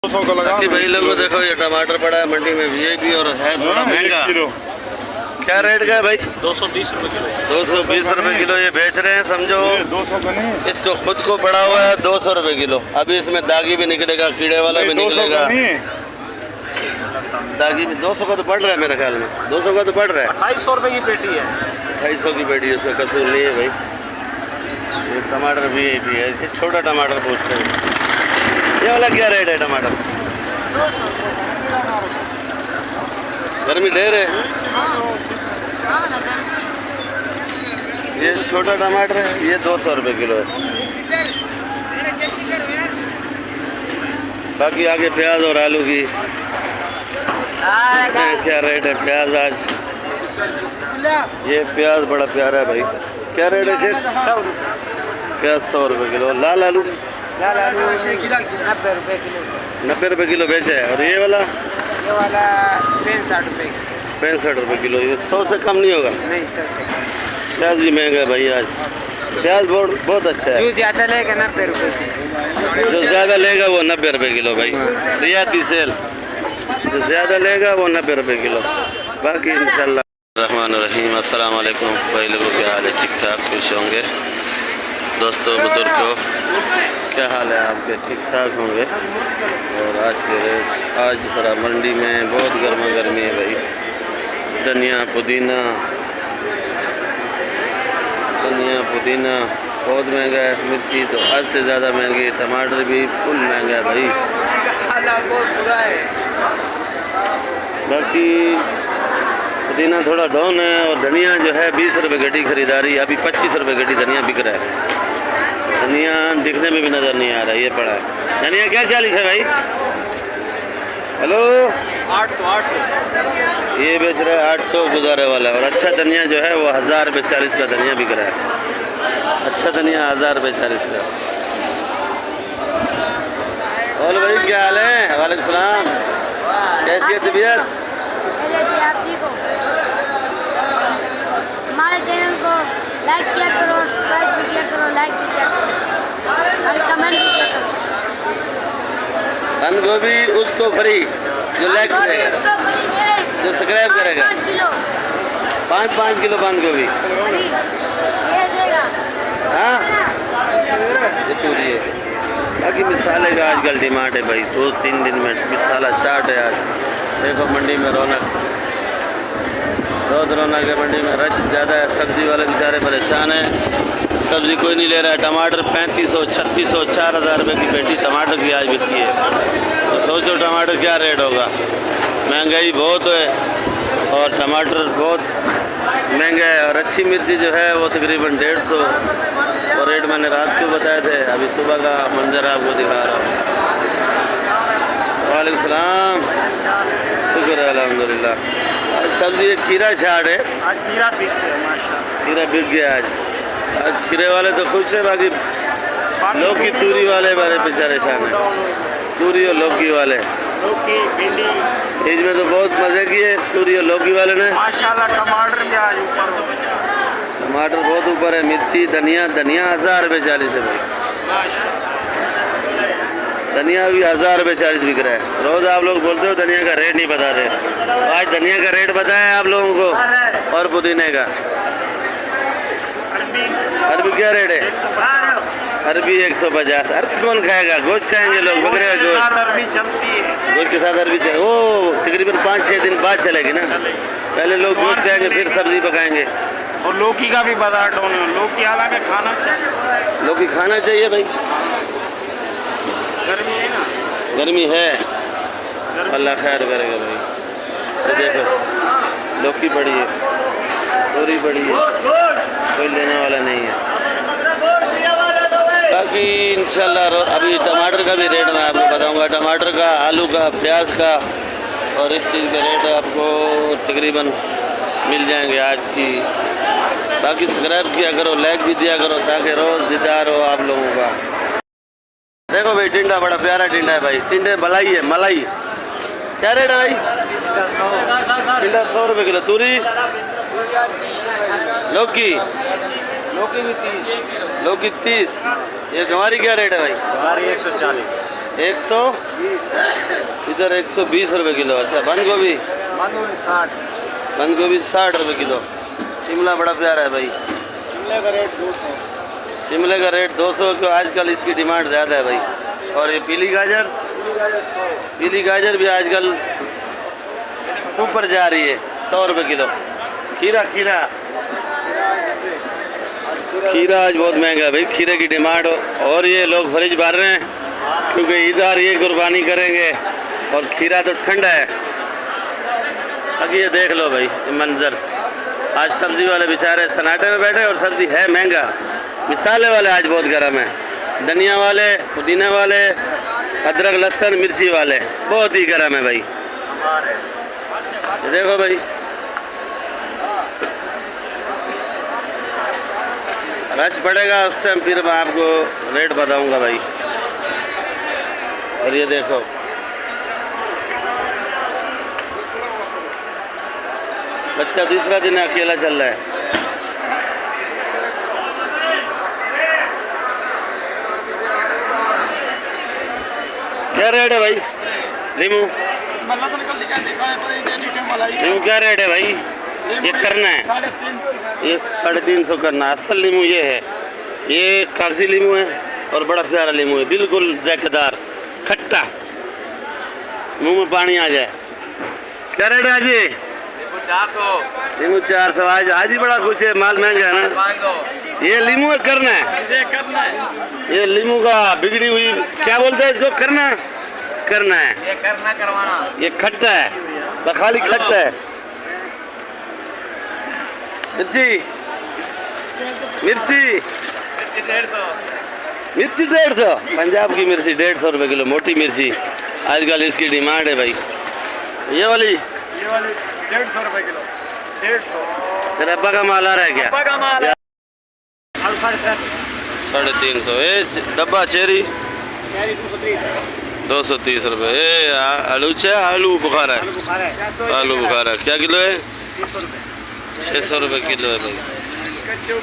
200 का लगा भाई लोगों देखो ये टमाटर पड़ा है मंडी में वीआईपी और है थोड़ा महंगा। क्या रेट का है भाई? 220 रुपए किलो। 220 रुपए किलो ये बेच रहे हैं समझो। 200 का नहीं, इसको खुद को पड़ा हुआ है 200 रुपए किलो। अभी इसमें दागी भी निकलेगा, कीड़े वाला भी 200 निकलेगा। का नहीं, दागी भी 200 का तो पड़ रहा है मेरे ख्याल में। 200 का तो पड़ रहा है। 250 रुपए की पेटी है। 250 की पेटी है, उसका कसूर नहीं है भाई। ये टमाटर वीआईपी है, इसे छोटा टमाटर पूछते हैं। ये वाला क्या रेट है टमाटर? 200। गर्मी ढेर है। हाँ ना गर्मी। ये छोटा टमाटर है, ये 200 रुपए किलो है। बाकी आगे प्याज और आलू की क्या रेट है? प्याज आज ये प्याज बड़ा प्यारा है भाई। क्या रेट है शेख? 100 रुपए। प्याज 100 रुपए किलो। लाल आलू 90 रुपए किलो। 90 रुपए किलो बेचा है। और ये वाला ये वाला 65 रुपए। 65 रुपए किलो। ये 100 से कम नहीं होगा। नहीं सर, प्याज भी महंगा है भाई आज। प्याज बहुत अच्छा है। जो ज्यादा लेगा 90 रुपए। जो ज़्यादा लेगा वो 90 रुपए किलो भाई। रियाती सेल। जो ज़्यादा लेगा वो 90 रुपए किलो। बाकी इंशाल्लाह रहमान रहीम। अस्सलाम वालेकुम भाई लोगों, क्या हाल है? ठीक ठाक खुश होंगे दोस्तों बुजुर्गों, क्या हाल है आपके? ठीक ठाक होंगे। और आज के रेट आज थोड़ा मंडी में बहुत गर्मा गर्मी है भाई। धनिया पुदीना बहुत महंगा है। मिर्ची तो आज से ज़्यादा महंगी है। टमाटर भी फुल महंगा है भाई। बहुत बुरा है। बाकी पुदीना थोड़ा डाउन है। और धनिया जो है 20 रुपये गड्डी खरीदारी, अभी 25 रुपये गड्डी धनिया बिक रहा है। धनिया दिखने में भी नज़र नहीं आ रहा है। ये पड़ा है धनिया क्या 40 है भाई? हेलो 800। ये बेच रहा है 800 गुजारे वाला। और अच्छा धनिया जो है वो 1000 रुपये 40 का धनिया बिक रहा है। अच्छा धनिया 1000 रुपये 40 का। और भाई क्या हाल है? वालेकुम सलाम। कैसी है तबीयत? आप ठीक हो? हमारे चैनल को लाइक किया करो, सब्सक्राइब भी किया करो, लाइक भी किया करो और कमेंट भी किया करो। बंद गोभी उसको फ्री जो लाइक करेगा, जो सब्सक्राइब करेगा। 5 किलो 5 किलो बंद गोभी। फ्री ये देगा। हाँ ये पूरी है। बाकी मिसाले का आजकल डिमांड है भाई। 2-3 दिन में मिसाला स्टार्ट है। आज देखो मंडी में रौनक, बहुत रौनक है मंडी में। रश ज़्यादा है। सब्ज़ी वाले बेचारे परेशान हैं। सब्ज़ी कोई नहीं ले रहा है। टमाटर 3500 3600 4000 रुपये की पेटी टमाटर की आज बिकी है। तो सोचो टमाटर क्या रेट होगा। महंगाई बहुत है और टमाटर बहुत महंगा है। और अच्छी मिर्ची जो है वो तकरीबन 150 और रेट मैंने रात को बताए थे। अभी सुबह का मंजर आपको दिखा रहा हूँ। वालेकुम सलाम। शुक्र है अल्हम्दुलिल्लाह। आज सब्जी खीरा छाट है। आज खीरा बिक गया माशाल्लाह। खीरा बिक गया आज खीरे वाले तो खुश है। बाकी लौकी तूरी वाले बड़े बेचारे शान है। तूरी और लौकी वाले, लौकी भिंडी इसमें तो बहुत मज़े किए तूरी और लौकी वाले ने। माशाल्लाह। टमाटर भी आज ऊपर हो गया। टमाटर बहुत ऊपर है। मिर्ची धनिया 1000 रुपये 40 है भाई। धनिया भी 1000 रुपये 40 बिक रहा है। रोज़ आप लोग बोलते हो धनिया का रेट नहीं बताते। आज धनिया का रेट बताया आप लोगों को। और पुदीने का अरबी क्या रेट है? 150। अरबी 150। अरबी कौन खाएगा? गोश्त खाएंगे लोग, बकरे का गोश्त। अरबी चलती है। गोश्त के साथ अरबी चले वो तकरीबन 5-6 दिन बाद चलेगी ना। पहले लोग गोश्त खाएंगे फिर सब्जी पकाएंगे। और लौकी का भी बाजार डाउन है। लौकी हालांकि खाना चाहिए। लौकी खाना चाहिए भाई। गर्मी है ना। गर्मी है। अल्लाह खैर करेगा भाई। तो देखो लौकी बड़ी है, तोरी बड़ी है, कोई लेने वाला नहीं है। बाकी इंशाल्लाह अभी टमाटर का भी रेट मैं आपको बताऊंगा। टमाटर का, आलू का, प्याज का और इस चीज़ का रेट आपको तकरीबन मिल जाएंगे आज की। बाकी सब्सक्राइब किया करो, लाइक भी दिया करो ताकि रोज़ दीदार हो आप लोगों का। देखो भाई टिंडा बड़ा प्यारा टिंडा है भाई। टिंडे मलाई है, मलाई। क्या रेट है भाई? टिंडा 100 रुपये किलो। तूरी लौकी लौकी भी 30। लौकी 30। ये गंवारी क्या रेट है भाई? हमारी 140। 100 इधर 120 रुपये किलो। अच्छा बंद गोभी 60। बंद गोभी 60 रुपये किलो। शिमला बड़ा प्यारा है भाई। शिमले का रेट 200। शिमले का रेट 200 तो आजकल इसकी डिमांड ज़्यादा है भाई। और ये पीली गाजर भी आजकल ऊपर जा रही है 100 रुपये किलो। खीरा आज बहुत महंगा है भाई। खीरे की डिमांड और ये लोग फ्रिज भर रहे हैं क्योंकि ईद आ रही है, कुर्बानी करेंगे और खीरा तो ठंडा है। अब ये देख लो भाई ये मंजर। आज सब्जी वाले बेचारे सन्नाटे में बैठे और सब्जी है महंगा। मिसाले वाले आज बहुत गर्म है। धनिया वाले, पुदीना वाले, अदरक लहसुन मिर्ची वाले बहुत ही गर्म है भाई। ये देखो भाई रश पड़ेगा उस टाइम फिर मैं आपको रेट बताऊंगा भाई। और ये देखो बच्चा दूसरा दिन अकेला चल रहा है। क्या रेट है भाई लीमू? लीमू क्या रेट है भाई? ये करना है ये 350 करना है। असल लीमू ये है, ये कागजी लीमू है और बड़ा प्यारा लीमू है, बिल्कुल जायकेदार खट्टा, मुंह में पानी आ जाए। क्या रेट है जी? लीमू 400। आज ही बड़ा खुश है, माल महंगा है ना। ये लीमू है करना है, ये लीमू का बिगड़ी हुई क्या बोलते हैं इसको? करना है, ये करवाना। ये खट्टा है, खाली खट्टा है। मिर्ची 150। पंजाब की मिर्ची 150 रुपये किलो, मोटी मिर्ची। आजकल इसकी डिमांड है भाई। ये वाली 150 रुपये किलो। 150। तेरे अब्बा का माल आ रहा है क्या? 350। ये डब्बा चेरी 230 रुपये। ये आलू बुखारा है। आलू बुखारा क्या किलो है? 600 रुपये किलो है भाई।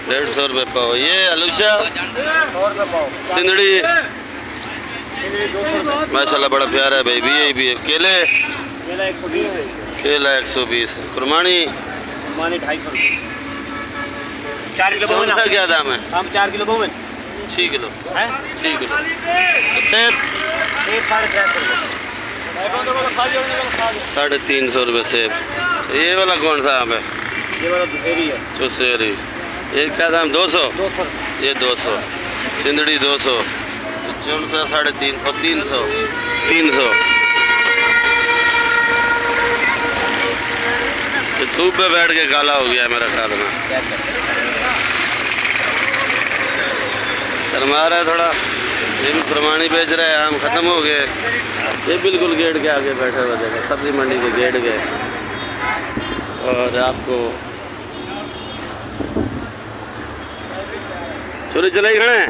150 रुपये पाव। ये आलूचा सिंदड़ी माशाल्लाह बड़ा प्यारा है भाई। भी है। केला 120। कुरमानी 250 रुपये। 4 किलो कौन सा क्या दाम है? हम 4 किलो बहुमन 6 किलो है। 6 किलो। सेब 350 रुपये सेब। ये वाला कौन सा आम है? ये वाला दुशेरी है। चुसेरी ये क्या दाम? 200। ये 200। सिंदड़ी 200। कौन सा 350 और 300। धूप पे बैठ के काला हो गया मेरा ख्याल में। शर्मा रहा है थोड़ा। ये भी प्रमाणी बेच रहा है, आम खत्म हो गए। ये बिल्कुल गेट के आगे बैठे हुए देखो, सब्जी मंडी के गेट के। और आपको छुरी चलाई खड़े हैं।